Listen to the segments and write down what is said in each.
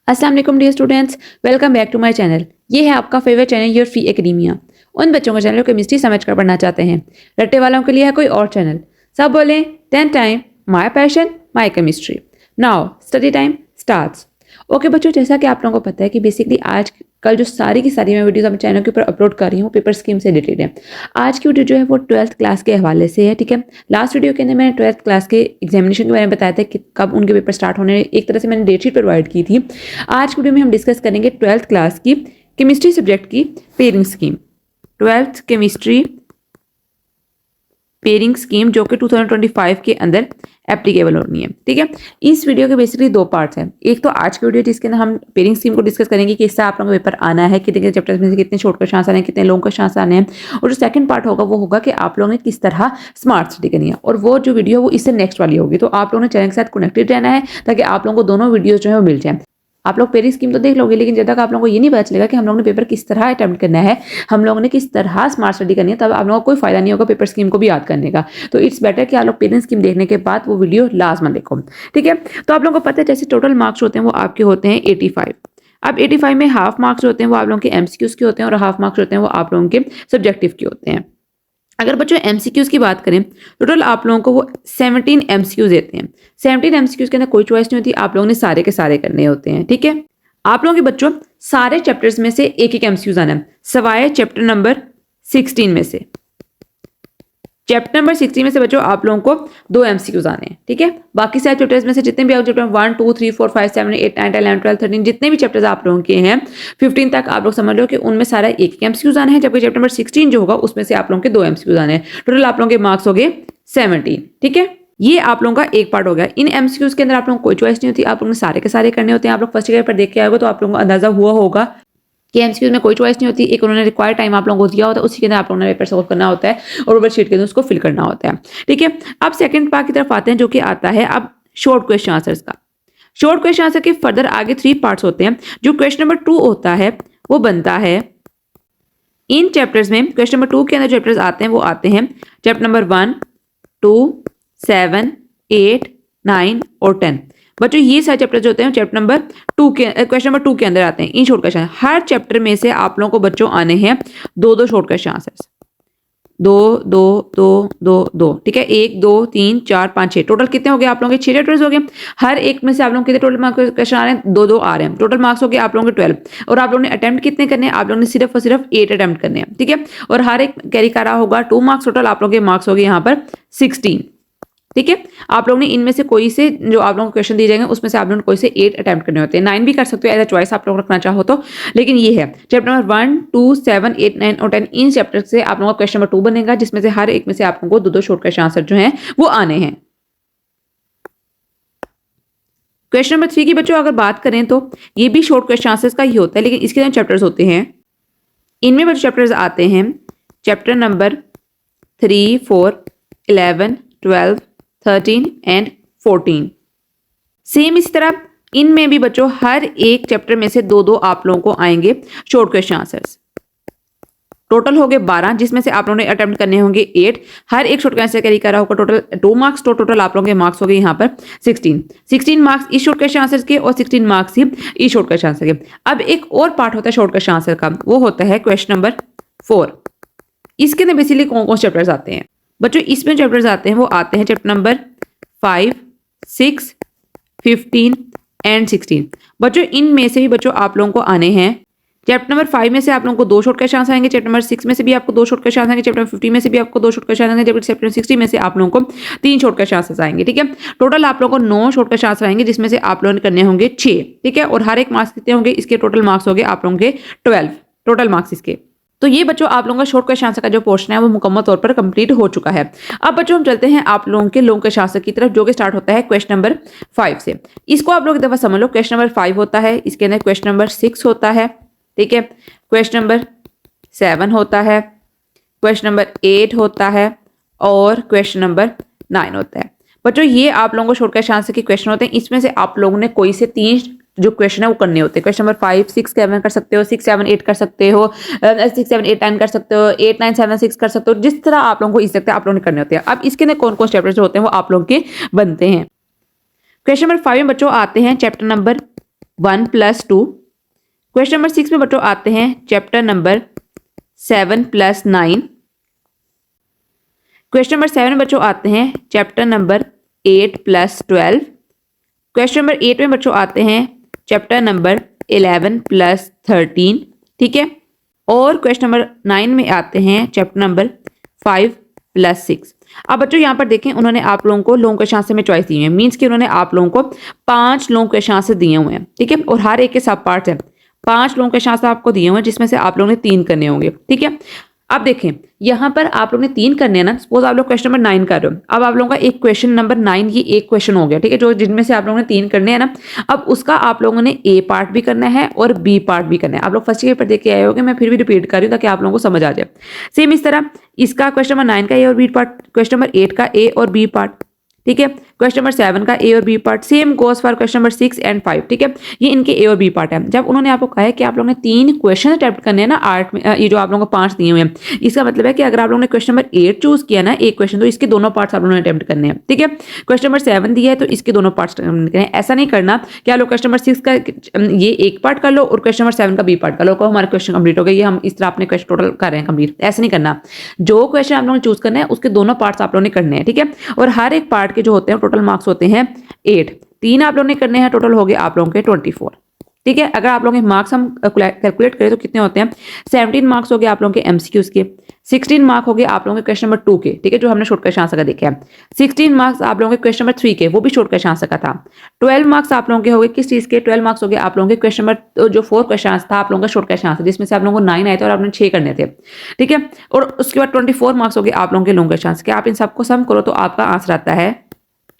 अस्सलाम वालेकुम dear students, welcome back to my channel. ये है आपका favourite channel your free academia. उन बच्चों का चैनल जो केमिस्ट्री समझकर पढ़ना चाहते हैं, रट्टे वालों के लिए है कोई और चैनल। सब बोलें 10 time my passion my chemistry. Now study time starts. Okay बच्चों, जैसा कि आप लोगों को पता है कि बेसिकली आज कल जो सारी की सारी मैं वीडियोस अपने चैनल के ऊपर अपलोड कर रही हूँ पेपर स्कीम से रिलेटेड है। आज की वीडियो जो है वो 12th क्लास के हवाले से है, ठीक है। लास्ट वीडियो के अंदर मैंने 12th क्लास के एग्जामिनेशन के बारे में बताया था कि कब उनके पेपर स्टार्ट होने, एक तरह से मैंने डेट शीट प्रोवाइड की थी। आज की वीडियो में हम डिस्कस करेंगे 12th क्लास की केमिस्ट्री सब्जेक्ट की pairing scheme. 12th chemistry pairing scheme जो कि 2025 के अंदर एप्लीकेबल होनी है, ठीक है। इस वीडियो के बेसिकली दो पार्ट्स हैं। एक तो आज की वीडियो जिसके अंदर हम पेयरिंग स्कीम को डिस्कस करेंगे कि इससे आप लोगों का पेपर आना है, कितने चैप्टर्स में से कितने शॉर्ट क्वेश्चन आने हैं, कितने लॉन्ग क्वेश्चन आने हैं। और जो सेकंड पार्ट होगा वो होगा कि आप लोगों ने किस तरह स्मार्ट स्टडी करनी है, और वो जो वीडियो वो इससे नेक्स्ट वाली होगी। तो आप लोगों ने चैनल के साथ कनेक्टेड रहना है ताकि आप लोगों को दोनों वीडियोज जो है वो मिल जाए। आप लोग पेयरिंग स्कीम तो देख लोगे, लेकिन जब तक आप लोगों को ये नहीं पता चलेगा कि हम लोगों ने पेपर किस तरह अटेम्प्ट करना है, हम लोगों ने किस तरह स्मार्ट स्टडी करनी है, तब आप लोगों को कोई फायदा नहीं होगा पेपर स्कीम को भी याद करने का। तो इट्स बेटर कि आप लोग पेयरिंग स्कीम देखने के बाद वो वीडियो लास्ट में देखो, ठीक है। तो आप लोगों को पता है जैसे टोटल मार्क्स होते हैं वो आपके होते हैं 85। अब 85 में हाफ मार्क्स होते हैं वो आप लोगों के एमसीक्यूज के होते हैं, और हाफ मार्क्स होते हैं वो आप लोगों के सब्जेक्टिव के होते हैं। अगर बच्चों एमसीक्यूज की बात करें, टोटल आप लोगों को वो 17 एमसीक्यूज देते हैं। 17 एमसीक्यूज के अंदर कोई चॉइस नहीं होती, आप लोगों ने सारे के सारे करने होते हैं, ठीक है। आप लोगों के बच्चों सारे चैप्टर्स में से एक एक एमसीक्यूज आना है, सवाए चैप्टर नंबर 16 में से। चैप्टर नंबर 16 में से बच्चों आप लोगों को 2 एमसीक्यूज आने हैं, ठीक है। बाकी सारे चैप्टर्स में से जितने भी आप चैप्टर 1 2 3 4 5 7 8 9 10 11 12 13 जितने भी चैप्टर्स आप लोगों के हैं 15 तक, आप लोग समझ लो कि उनमें सारा एक एक एमसीक्यूज आने हैं। जबकि चैप्टर नंबर 16 जो होगा उसमें से आप लोगों के 2 एमसीक्यूज आने हैं। टोटल आप लोगों के मार्क्स हो गए 17, ठीक है। ये आप लोगों का एक पार्ट हो गया। इन एमसीक्यूज के अंदर आप लोगों को कोई चॉइस नहीं होती, आप लोगों ने सारे के सारे करने होते हैं। आप लोग फर्स्ट ईयर पर देख के आए हो तो आप लोगों को अंदाजा हुआ होगा कि एमसीक्यूज में कोई चॉइस नहीं होती। एक उन्होंने रिक्वायर्ड टाइम आप लोगों को दिया होता है, उसी के अंदर आप लोगों ने पेपर सॉल्व करना होता है और ऊपर शीट के अंदर उसको फिल करना होता है, ठीक है। अब सेकंड पार्ट की तरफ आते हैं जो कि आता है अब शॉर्ट क्वेश्चन आंसर्स का। शॉर्ट क्वेश्चन आंसर के फर्दर आगे 3 पार्ट्स होते हैं। जो क्वेश्चन नंबर 2 होता है वो बनता है इन चैप्टर्स में। क्वेश्चन नंबर 2 के अंदर चैप्टर्स आते हैं वो आते हैं चैप्टर नंबर 1 2 7 8 9 और 10। बच्चों ये सारे चैप्टर जो होते हैं चैप्टर नंबर 2 के क्वेश्चन नंबर 2 के अंदर आते हैं। In short question her chapter में से आप लोगों को बच्चों आने हैं 2-2 शॉर्ट क्वेश्चन आंसर्स, 2 2 2 2 2, ठीक है। 1 2 3 4 5 6 टोटल कितने हो गए आप लोगों के 6 चैप्टर्स हो गए। हर एक में से आप लोगों के टोटल मार्क्स क्वेश्चन आ रहे हैं, 2-2 आ रहे हैं। टोटल मार्क्स हो गए आप लोगों के 12। और आप लोगों ने अटेम्प्ट कितने करने हैं, आप लोगों ने सिर्फ और सिर्फ 8 अटेम्प्ट करने हैं, ठीक है। और हर एक कैरी कर रहा होगा 2 मार्क्स। टोटल आप लोगों के मार्क्स हो गए यहाँ पर 16, ठीक है। आप लोगों ने इनमें से कोई से जो आप लोगों को क्वेश्चन दिए जाएंगे उसमें से आप लोगों ने कोई से 8 अटेम्प्ट करने होते हैं। 9 भी कर सकते हो एज अ चॉइस आप लोग रखना चाहो तो, लेकिन ये है चैप्टर नंबर 1 2 7 8 9 और 10। इन चैप्टर से आप लोगों का क्वेश्चन नंबर 2 बनेगा जिसमें से हर एक में से आप लोगों को 2-2 शॉर्ट क्वेश्चन आंसर जो हैं वो आने हैं। क्वेश्चन नंबर 3 की बच्चों अगर बात करें तो ये भी शॉर्ट क्वेश्चन आंसर्स का ही होता है, लेकिन इसके अंदर चैप्टर्स होते हैं। इनमें बच्चों चैप्टर्स आते हैं चैप्टर नंबर 3 4 11 12 13 एंड 14। सेम इस तरह इनमें भी बच्चों हर एक चैप्टर में से 2-2 आप लोगों को आएंगे शॉर्ट क्वेश्चन आंसर्स। टोटल हो गए 12 जिसमें से आप लोगों ने अटेम्प्ट करने होंगे 8। हर एक शॉर्ट क्वेश्चन कैरी करा होगा टोटल 2 मार्क्स। तो टोटल आप लोगों के मार्क्स हो गए यहाँ पर 16 मार्क्स इस शॉर्ट क्वेश्चन आंसर के और 16 मार्क्स ही इस शॉर्ट क्वेश्चन आंसर के। अब एक और पार्ट होता है शॉर्ट क्वेश्चन आंसर का, वो होता है क्वेश्चन नंबर 4। इसके अंदर बेसिकली कौन कौन से चैप्टर्स आते हैं बच्चों, इसमें चैप्टर्स आते हैं वो आते हैं चैप्टर नंबर 5 6 15 एंड 16। बच्चों इनमें से भी बच्चों आप लोगों को आने हैं चैप्टर नंबर 5 में से आप लोगों को 2 शॉर्ट क्वेश्चन आंसर आएंगे। चैप्टर नंबर 6 में से भी आपको 2 शॉर्ट क्वेश्चन आएंगे। चैप्टर 15 में से भी आपको 2 शॉर्ट क्वेश्चन आएंगे। जबकि चैप्टर 60 में से आप लोगों को 3 शॉर्ट क्वेश्चन आंसर आएंगे, ठीक है। टोटल आप लोगों को 9 शॉर्ट क्वेश्चन आंसर आएंगे जिसमें से आप लोगों ने करने होंगे 6, ठीक है। और हर एक मार्क्स कितने होंगे, इसके टोटल मार्क्स होंगे आप लोगों के 12 टोटल मार्क्स इसके। तो ये बच्चों आप लोगों का शॉर्ट क्वेश्चन आंसर का जो पोर्शन है वो मुकम्मल तौर पर कंप्लीट हो चुका है। अब बच्चों हम चलते हैं आप लोगों के लॉन्ग क्वेश्चन आंसर की तरफ जो कि स्टार्ट होता है क्वेश्चन नंबर 5 से। इसको आप लोग एक दफा समझ लो। क्वेश्चन नंबर 5 होता है, इसके अंदर क्वेश्चन नंबर 6 होता है, ठीक है। क्वेश्चन नंबर 7 होता है, क्वेश्चन नंबर 8 होता है और क्वेश्चन नंबर 9 होता है। बच्चों ये आप लोगों को शॉर्ट क्वेश्चन आंसर के क्वेश्चन होते हैं। इसमें से आप लोगों ने कोई से 3 जो क्वेश्चन है वो करने होते हैं। क्वेश्चन नंबर 5 6 7 कर सकते हो, 6 7 8 कर सकते हो, 6 7 8 9 कर सकते हो, 8 9 7 6 कर सकते हो। जिस तरह आप लोगों को इस सकते हैं आप लोगों ने करने होते हैं। अब इसके अंदर कौन कौन से चैप्टर जो होते हैं वो आप लोगों के बनते हैं। क्वेश्चन नंबर 5 में बच्चों आते हैं चैप्टर नंबर 1 + 2। क्वेश्चन नंबर 6 में बच्चों आते हैं चैप्टर नंबर 7 + 9। क्वेश्चन नंबर 7 में बच्चों आते हैं चैप्टर नंबर 8 + 12। क्वेश्चन नंबर 8 में बच्चों आते हैं चैप्टर नंबर 11 + 13। ठीक है, और क्वेश्चन नंबर 9 में आते हैं चैप्टर नंबर 5 + 6। अब बच्चों यहाँ पर देखें, उन्होंने आप लोगों को लॉन्ग क्वेश्चन आंसर में चॉइस दी है, मीन्स कि उन्होंने आप लोगों को 5 लॉन्ग क्वेश्चन आंसर दिए हुए हैं। ठीक है, और हर एक के सब पार्ट्स हैं। 5 लॉन्ग क्वेश्चन आंसर आपको दिए हुए हैं, जिसमें से आप लोगों ने 3 करने होंगे। ठीक है, अब देखें यहाँ पर आप लोगों ने 3 करने हैं ना। सपोज आप लोग क्वेश्चन नंबर 9 कर रहे हो, अब आप लोगों का एक क्वेश्चन नंबर 9 ये एक क्वेश्चन हो गया। ठीक है, जो जिनमें से आप लोगों ने 3 करने हैं ना, अब उसका आप लोगों ने ए पार्ट भी करना है और बी पार्ट भी करना है। आप लोग फर्स्ट पेपर देख के आए होंगे, मैं फिर भी रिपीट कर रही हूँ ताकि आप लोगों को समझ आ जाए। सेम इस तरह इसका क्वेश्चन नंबर 9 का ए और बी पार्ट, क्वेश्चन नंबर 8 का ए और बी पार्ट। ठीक है, क्वेश्चन नंबर 7 का ए और B part, same goes for question number 6 and 5। ठीक है, ये इनके ए और बी पार्ट है। जब उन्होंने आपको कहा है कि आप लोगों ने 3 क्वेश्चन अटेम्प्ट करने हैं ना आर्ट में, ये जो आप लोगों को 5 दिए हुए हैं, इसका मतलब है कि अगर आप लोगों ने क्वेश्चन नंबर 8 चूज किया ना एक क्वेश्चन, तो इसके दोनों पार्ट्स आप लोगों ने अटेम्प्ट करने हैं। ठीक है, क्वेश्चन नंबर 7 दिया है तो इसके दोनों पार्ट्स अटेम्प्ट करने हैं। ऐसा नहीं करना कि आप लोग क्वेश्चन नंबर 6 का ये एक पार्ट कर लो और क्वेश्चन नंबर 7 का बी पार्ट कर लो, हमारे क्वेश्चन कंप्लीट हो गए, ये हम इस तरह अपने क्वेश्चन टोटल कर रहे हैं कंप्लीट। ऐसा नहीं करना, जो क्वेश्चन आप लोगों ने चूज करना है उसके दोनों पार्ट्स आप लोगों ने करने हैं। ठीक है, और हर एक पार्ट के जो होते हैं टोटल मार्क्स होते हैं 8। 3 आप लोगों ने करने हैं, टोटल हो गए आप लोगों के 24। ठीक है, अगर आप लोगों के मार्क्स हम कैलकुलेट करें तो कितने होते हैं, 17 मार्क्स हो गए आप लोगों के एमसीक्यूज के, 16 मार्क हो गए आप लोगों के क्वेश्चन नंबर 2 के। ठीक है, जो हमने शॉर्ट क्वेश्चन आंसर का देखा है। 16 मार्क्स आप लोगों के क्वेश्चन नंबर 3 के, वो भी शॉर्ट क्वेश्चन आंसर का था। 12 मार्क्स आप लोगों के हो गए किस चीज के, 12 मार्क्स हो गए आप लोगों के क्वेश्चन नंबर जो 4 क्वेश्चन आंसर था आप लोगों का शॉर्ट क्वेश्चन आंसर, जिसमें से आप लोगों को 9 आए थे और आपने 6 करने थे। ठीक है, और उसके बाद 24 मार्क्स हो गए आप लोगों के लॉन्ग क्वेश्चन आंसर के। आप इन सबको सम करो तो आपका आंसर आता है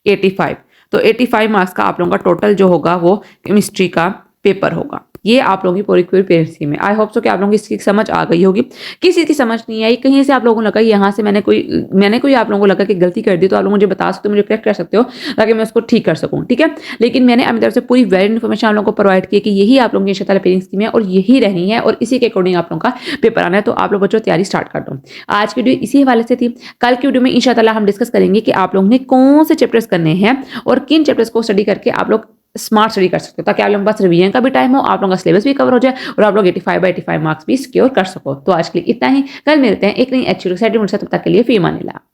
85। तो 85 मार्क्स का आप लोगों का टोटल जो होगा वो केमिस्ट्री का पेपर होगा। ये आप लोगों की पूरी पेरेंट्स में। आई होप सो कि आप लोगों की इसकी समझ आ गई होगी। किसी की समझ नहीं आई, कहीं से आप लोगों को लगा यहाँ से मैंने कोई आप लोगों को लगा कि गलती कर दी, तो आप लोग मुझे बता सकते हो, मुझे करेक्ट कर सकते हो ताकि मैं उसको ठीक कर सकूँ। ठीक है, लेकिन मैंने अपनी तरफ से पूरी वैलिड इन्फॉर्मेशन आप लोगों को प्रोवाइड की कि यही आप लोगों की इंशाअल्लाह पेयरिंग स्कीम है और यही रहनी है और इसी के अकॉर्डिंग आप लोगों का पेपर आना है। तो आप लोग बच्चों तैयारी स्टार्ट कर दो। आज की वीडियो इसी हवाले से थी। कल की वीडियो में इंशाअल्लाह हम डिस्कस करेंगे कि आप लोगों ने कौन से चैप्टर्स करने हैं और किन चैप्टर्स को स्टडी करके आप लोग स्मार्ट स्टडी कर सकते हो, ताकि आप लोगों के पास रिवीजन का भी टाइम हो, आप लोगों का सिलेबस भी कवर हो जाए और आप लोग 85/85 मार्क्स भी सिक्योर कर सको। तो आज के लिए इतना ही, कल मिलते हैं एक नई एक्चुअल तब तक के लिए फी अमान अल्लाह।